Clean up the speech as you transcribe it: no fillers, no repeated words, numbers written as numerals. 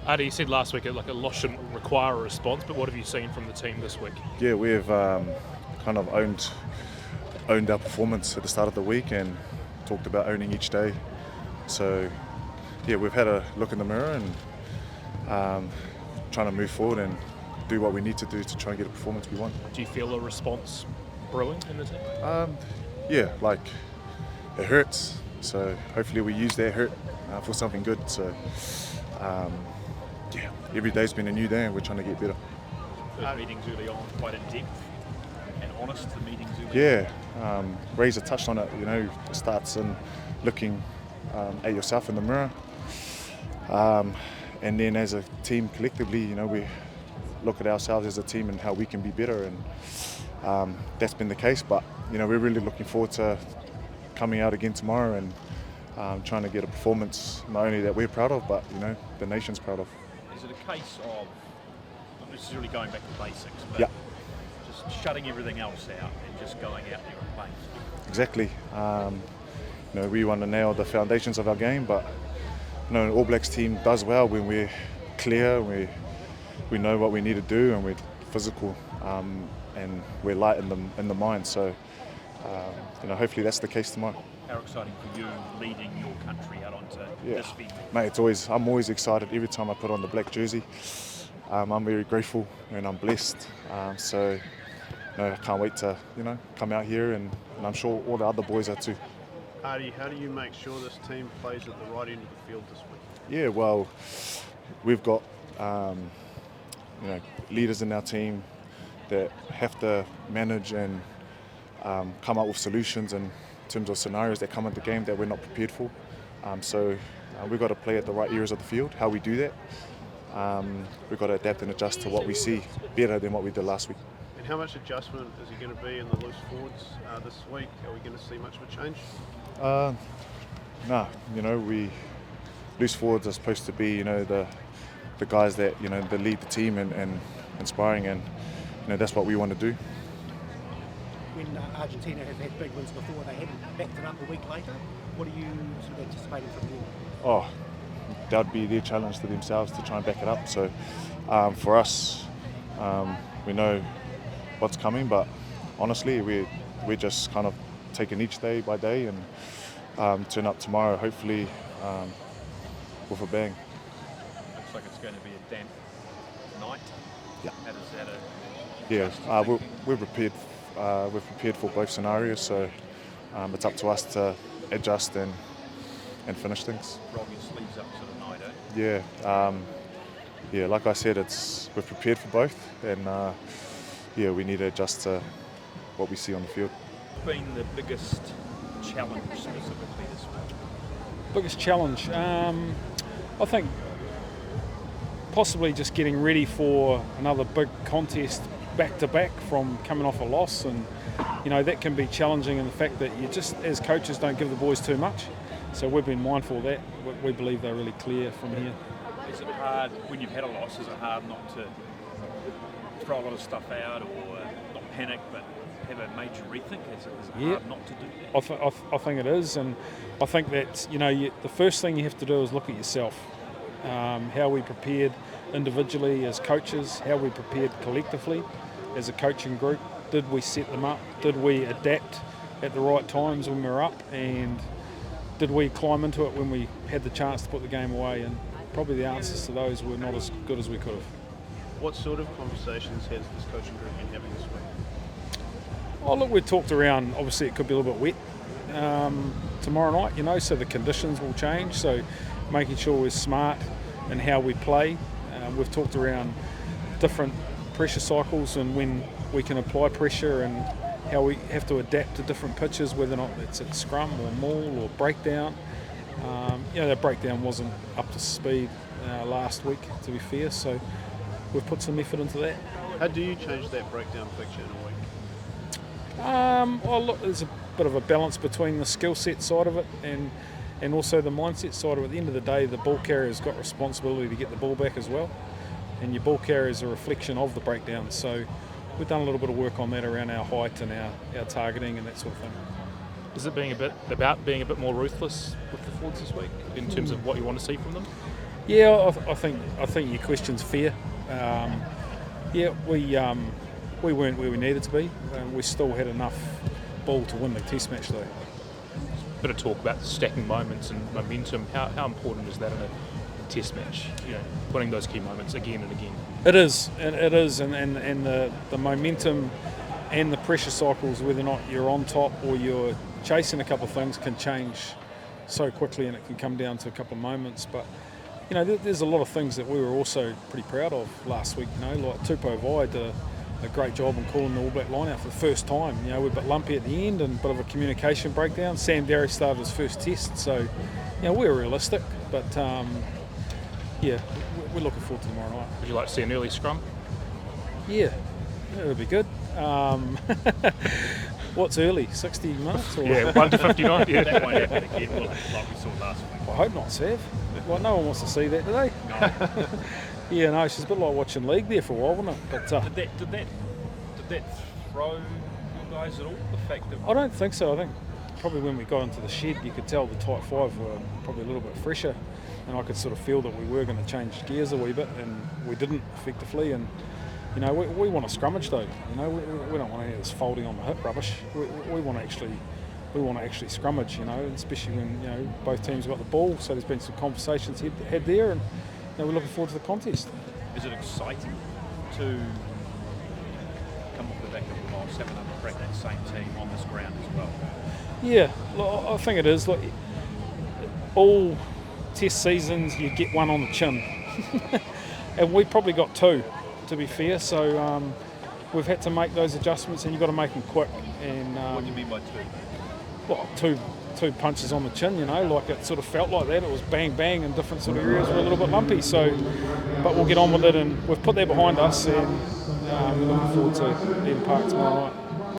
Ardie, you said last week like a loss shouldn't require a response, but what have you seen from the team this week? Yeah, we've kind of owned our performance at the start of the week and talked about owning each day. So yeah, we've had a look in the mirror and trying to move forward and do what we need to do to try and get a performance we want. Do you feel a response brewing in the team? Yeah, like it hurts. So hopefully we use that hurt for something good. So yeah, every day's been a new day and we're trying to get better. Those meetings early on, quite in depth and honest, the meetings early on. Yeah, Razor touched on it, it starts in looking at yourself in the mirror. And then as a team collectively, we look at ourselves as a team and how we can be better. And that's been the case, but, we're really looking forward to coming out again tomorrow and trying to get a performance not only that we're proud of, but, the nation's proud of. Is it a case of, not necessarily going back to basics, but yeah, just shutting everything else out and just going out there and playing? Exactly. We want to nail the foundations of our game, but an All Blacks team does well when we're clear, we know what we need to do, and we're physical, and we're light in the mind. So, hopefully that's the case tomorrow. How exciting for you leading your country out onto this field? Mate, I'm always excited every time I put on the black jersey. I'm very grateful and I'm blessed. So I can't wait to come out here, and I'm sure all the other boys are too. Ardie, how do you make sure this team plays at the right end of the field this week? Yeah, well, we've got leaders in our team that have to manage and come up with solutions in terms of scenarios that come into the game that we're not prepared for. So we've got to play at the right areas of the field. How we do that, we've got to adapt and adjust to what we see better than what we did last week. And how much adjustment is he going to be in the loose forwards this week? Are we going to see much of a change? No, we loose forwards are supposed to be, the guys that that lead the team and inspiring, and that's what we want to do. When Argentina have had big wins before, they hadn't backed it up a week later. What are you sort of anticipating from them? Oh, that would be their challenge to themselves to try and back it up. So for us, we know what's coming, but honestly, we're just kind of taking each day by day and turn up tomorrow, hopefully with a bang. Looks like it's going to be a damp night. Yeah. How does that? Yeah, we're prepared. We're prepared for both scenarios, so it's up to us to adjust and finish things. Roll your sleeves up sort of night, eh? Yeah. Like I said, we're prepared for both, and we need to adjust to what we see on the field. What's been the biggest challenge specifically this week? Biggest challenge, I think possibly just getting ready for another big contest back to back from coming off a loss, and that can be challenging in the fact that you just as coaches don't give the boys too much, so we've been mindful of that. We believe they're really clear from here. Is it hard when you've had a loss, is it hard not to throw a lot of stuff out or not panic but have a major rethink? Is it hard not to do that? I think it is, and I think that the first thing you have to do is look at yourself. How we prepared individually as coaches, how we prepared collectively as a coaching group. Did we set them up? Did we adapt at the right times when we were up? And did we climb into it when we had the chance to put the game away? And probably the answers to those were not as good as we could have. What sort of conversations has this coaching group been having this week? Oh, look, we talked around, obviously it could be a little bit wet tomorrow night, so the conditions will change. So making sure we're smart in how we play. We've talked around different pressure cycles and when we can apply pressure and how we have to adapt to different pitches, whether or not it's at scrum or maul or breakdown. That breakdown wasn't up to speed last week, to be fair, so we've put some effort into that. How do you change that breakdown picture in a week? Well, look, there's a bit of a balance between the skill set side of it and also the mindset side of it. At the end of the day, the ball carrier's got responsibility to get the ball back as well, and your ball carrier is a reflection of the breakdown. So we've done a little bit of work on that around our height and our targeting and that sort of thing. Is it being a bit more ruthless with the forwards this week in terms of what you want to see from them? Yeah, I think your question's fair. Yeah, we weren't where we needed to be. We still had enough ball to win the Test match though. Bit of talk about stacking moments and momentum. How important is that in a Test match? You know, putting those key moments again and again. It is, and the momentum and the pressure cycles, whether or not you're on top or you're chasing a couple of things, can change so quickly, and it can come down to a couple of moments. But you know, there's a lot of things that we were also pretty proud of last week. You know, like Tupou Vai did a great job in calling the All Black line out for the first time. You know, we're a bit lumpy at the end and a bit of a communication breakdown. Sam Derry started his first test, so you know, we're realistic, but yeah, we're looking forward to tomorrow night. Would you like to see an early scrum? Yeah, it'll be good. What's early? 60 minutes? Or? Yeah, 1 to 59. Yeah. That won't happen again, will it? Like we saw last week. I hope not, Sav. Well, no one wants to see that, do they? No. Yeah, no, it's just a bit like watching league there for a while, wasn't it? But Did that throw you guys at all? The fact that I don't think so. I think probably when we got into the shed, you could tell the tight five were probably a little bit fresher, and I could sort of feel that we were going to change gears a wee bit, and we didn't effectively. And you know, we want to scrummage though. You know, we don't want any of this folding on the hip rubbish. We want to actually scrummage. You know, especially when you know both teams have got the ball. So there's been some conversations had there, and you know, we're looking forward to the contest. is it exciting to come off the back of the loss, having another crack at that same team on this ground as well? Yeah, I think it is. Like all Test seasons, you get one on the chin, and we probably got two, to be fair. So we've had to make those adjustments, and you've got to make them quick. And What do you mean by two? well, two punches on the chin. You know, like it sort of felt like that. It was bang bang in different sort of areas. We're a little bit lumpy. So, but we'll get on with it, and we've put that behind us, and we're looking forward to being part tomorrow night.